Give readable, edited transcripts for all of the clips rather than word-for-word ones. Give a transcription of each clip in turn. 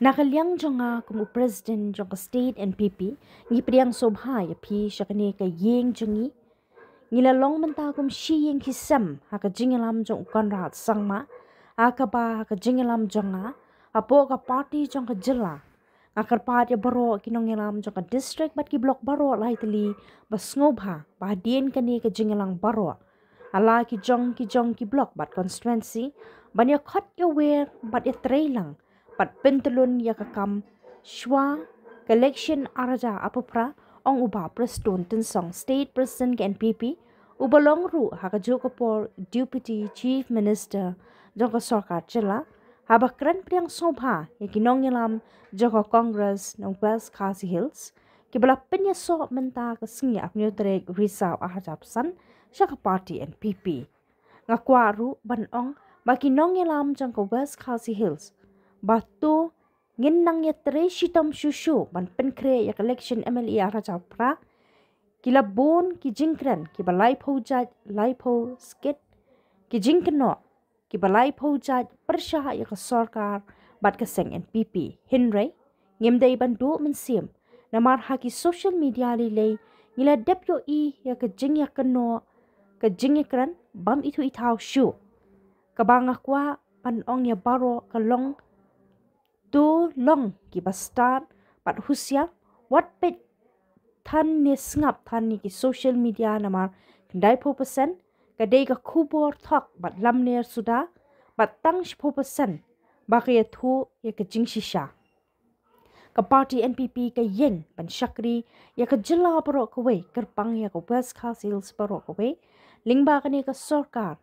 Nakaliang jonga kumu president jonga state NPP ngi priang sobha ya pi shakane ka yeng jongi ngila long menta kum shiyeng kisam haka jingalam jong konrad sangma akaba haka jingalam jonga apo ka party jonga jilla akar pat ya baro kinongelam jonga district bat ki block baro laitali basngobha bahdien kani ka jingalang baro ala ki jong ki block bat constituency banya khot ya wer bat ya trailang pat pentelun ya kakam shwa collection araja apupra ong uba preston tensong state president ke NPP ubalong ru haka jokopor deputy chief minister jongka sarkar chela habakran priang sobha ya kinong yalam jongka congress ng West Khasi Hills kibala penya so menta ka singi apnyo trek risau ahajapsan syaka party NPP ngakwaru banong makinong yalam jongka West Khasi Hills batu nginang ya tre shitam shushu ban penkre ya election MLA araja pra kila bon ki jingkran ki balai pojat laipo skit ki jingkno ki balai pojat persha ya ka sarkar bat ka seng NPP Henry ngimdai bandu mensim namar haki social media lile ngila depyo ya ka jing ya kno ka jingkran bam itu itau shu kabanga kwa panong ya baro kalong tu long ki bastar pat husia what pet than ni ngap than ni ki social media namar kendai % kadai ka kubor thok bat lamner suda bat tang 4% bakiya thu ya ka jing shisha ka party NPP ka yen ban shakri ya ka jilla baro ka we kerpang ya ka West Khasi Hills baro ka we lingba kani ka sarkar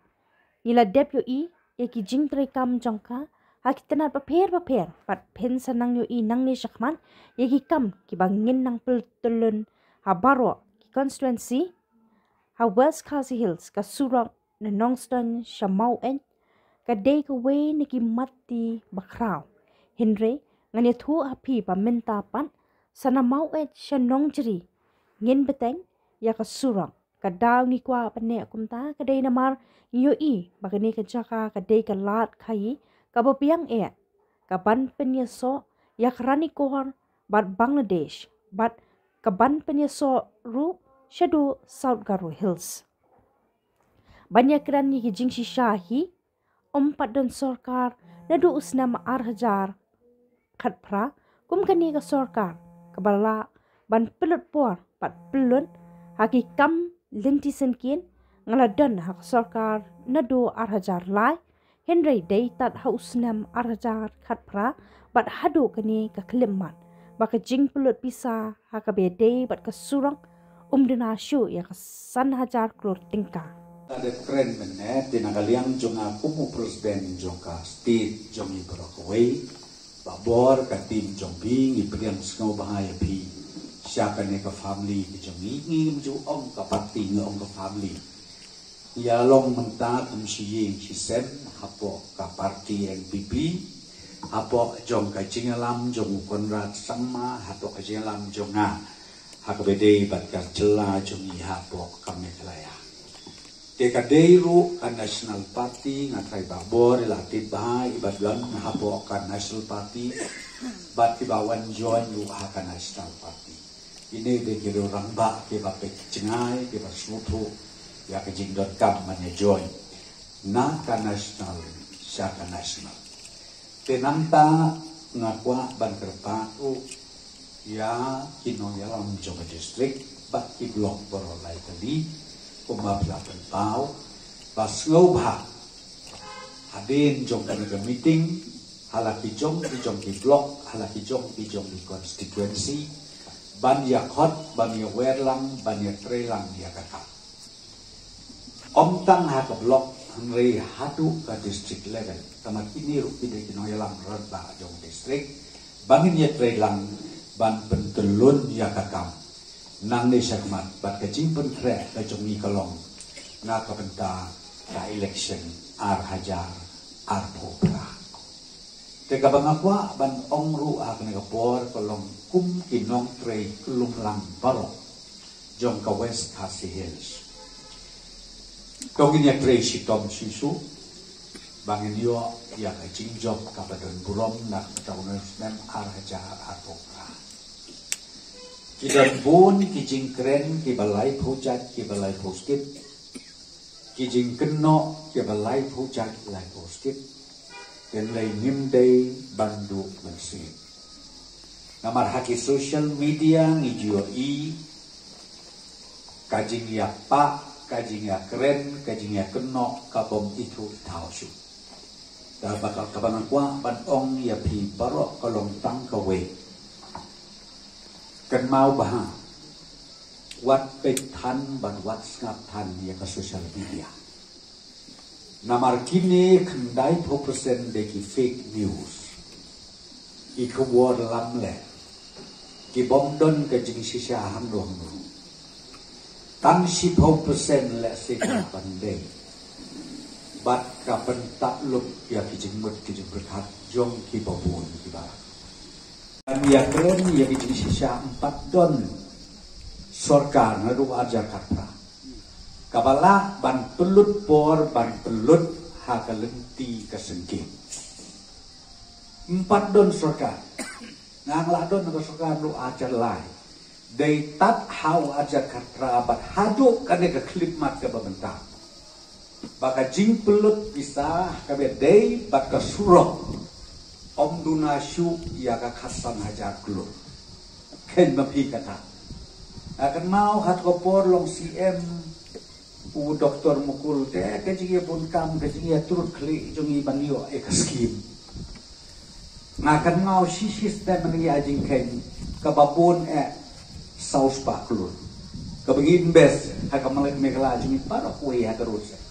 ila DPE ya ki jing tre kam jongka hakitana paper pat pen sanang yo nang ni shakman yaki kam ki bangin nang peltulun ha baro ki constituency ha West Khasi Hills ka surang na nongston shamau en ka day ka way ni ki mati bakraw Henry ngani thu api pa menta pan sana mau et shanong jri ngin beteng ya ka surang ka daw ni kwa pane kumta ka day namar yo bagani ka jaka ka day ka lat khai kabapiang kaban penyeso yakrani kohor bat Bangladesh bat kaban penyeso ru shadu South Garo Hills banyak rani ki jingsi shahi padon sarkar nadu usnam arhajar khatpra kumkani ka sarkar kabala ban pelut por pat pelun haki kam lintisen kin ngaladon hak sarkar nadu arhajar lai Henry day tat hausnam arajar khatpra bat hadu kani ka klimmat baka jing pulut pisa hakabe day bat ka surang umdina shu ya ka san hajar klor tingka ada keren menet di nagaliang jonga kumu presiden jonga state jongi brokaway babor ka tim jongbi ngi priang sngau bahaya pi siapa ne ka family ki jongi ngi ju ong ka parti ngi ong ka family ya long menta kum shiying hisem hapo ka parti NPP hapo jong ka jingalam jong konrad sama hapo ka jingalam jonga hakabede bat ka jela jongi hapo kameklaya te ka deiru ka national party ngatai babor latit bahai ibadlan hapo ka national party bat ki bawan join yu ka national party ini de kiro rangba ke bapek jengai ke basmutu ya kejing.com manya join na ka national siya ka national tenanta ngakwa ban kerpatu ya kinong yalam jonga district bat ki blok borolai tadi kumabla pau bas ngobha hadin jong ka meeting halaki jong ki blok halaki jong ki constituency ban ya khot ban ya werlang ban ya trelang ya kakak Om tang ha ka blok hangre hatu ka district level tamat ini rupi de kino yalang rada jong district bangin ya trelang ban pentelun ya kakam nang ne sakmat bat ka jing pen kre ka jong ni kalong na ka benta ka election ar hajar ar popra te ka bangakwa ban ong ru a ka por kalong kum kinong tre kulum lang baro jong ka West Khasi Hills Kau ini tracy tom sisu bangin yo ya ka jingjok ka badon bulom nak taunus mem arja atokra kidan bun ki jingkren ki balai phujat ki balai phustit ki jingkno ki balai phujat lai phustit den lai nim dei bandu mensi namar haki social media ngijio i kajing ya pa kajing ya keren kajing ya keno kabom itu tausyu da bakal kabangan kwa ban ong ya pi barok kalong tang kawe kan mau baha wat pe tan ban wat ngap tan ya ka social media namar kini kendai 2% de ki fake news i kwor lam le ki bom don ka jing shisha ham dong tan 10% le se ka pandai bat kapan tak lup ya kijing mut kijing berkat jong ki babun ki ba ya keren ya kijing sisa 4 don sorkar ngadu ajar katra kabala ban pelut por ban pelut ha kalenti kasengking 4 don sorkar ngangla don ngadu sorkar lu ajar lai dei tat hau ajar katra bat haduk kane ka klip mat ka babentang baka jing pelut bisa kabe dei baka surok om duna syu ya ka khasan hajar klur ken mapi kata akan mau hat kopor long cm u doktor mukul te ke jingi pun kam ke jingi turut kli jongi banio e skim ngakan mau si sistem ni ajing ken ka babun saus pa klur ka begin bes ha ka malek megla jingi para kuwi ha terus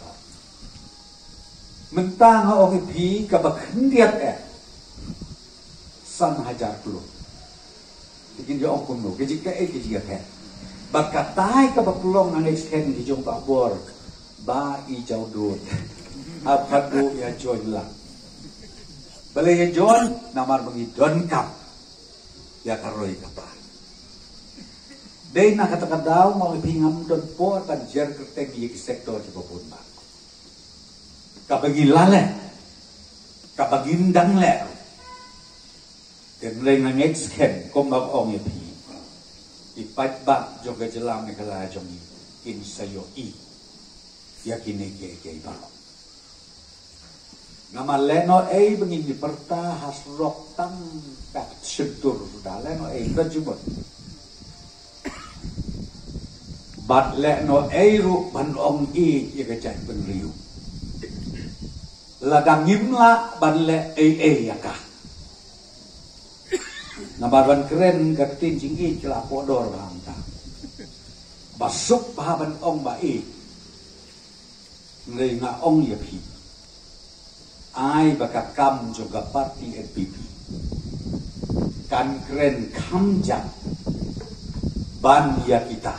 mentang orang pi kabak hendiat san hajar puluh bikin dia orang kuno kejika kejika kan bakatai kabak pulong nang extend di jong babor ba i jauh dut apa tu ya join lah balai ya join namar bengi don kap ya karoi kapa dei nak kata daw mau pingam don por kan jer kertek di sektor di babun ba kabagi lale kabagi ndang le den leng nang exken kom bak ong pi ipat bak joga jelam ne kala jongi in sayo i yakine ke ba nama leno bengin di perta hasrok tang tak sedur sudah leno rajubot bat leno ru ban ong i ya kecai penriu ladang ngimla banle ya kah nabarban keren katin jinggi celah podor bangta basuk pahaban ong bai ngai nga ong ya pi ai bakat kam juga parti NPP kan keren kamjak ban ya kita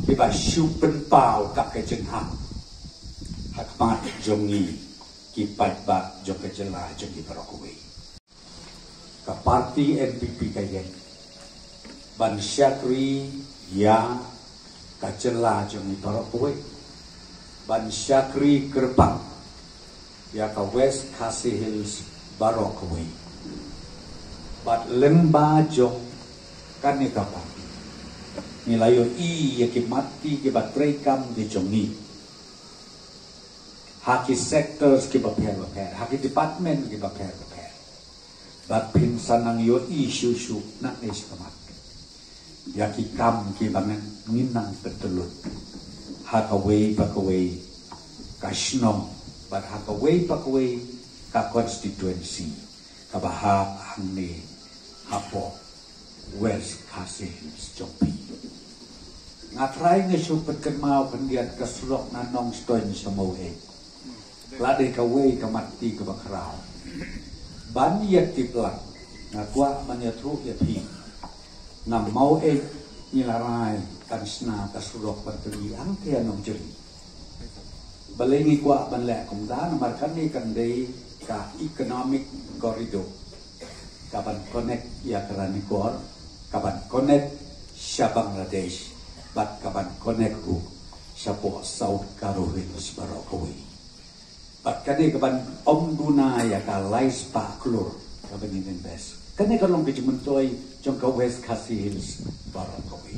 kiba syupen pau kak kejenghang hakmat jongi kipat ba jong kejela jongi parokuwi ka parti NPP kayen ban syakri ya kajela jongi parokuwi ban syakri gerbang ya ka West Khasi Hills Barokuwi bat lemba jong kane kapa nilayo i ya mati ki batrei kam di jongi haki sectors ki baper haki department ki baper bat pinsan nang yo isu nak is kamat ya ki kam ki bangan ninang petelut hakaway pakaway kasnom bat hakaway pakaway ka constituency kabahap hangni hapo West Khasi Hills Jopi ngatrai nge supet kenmau pendiat kesurok nanong stoin semohe lade kawai kamati ke bakrau ban yat tiplang ngakwa manyatru yapi nam mau nilarai kan sna kasurok perteri angke anong jeri balengi kwa ban le kumda namar kan ni kan dei ka economic corridor kaban connect ya kerani kor kaban connect sya Bangladesh bat kaban connect ku sya po South Carolina Barokawi But kani kaban om duna ya ka lais pa klur kaban invest. Kani kalong bijumun toy jong ka West Khasi Hills Barakaway.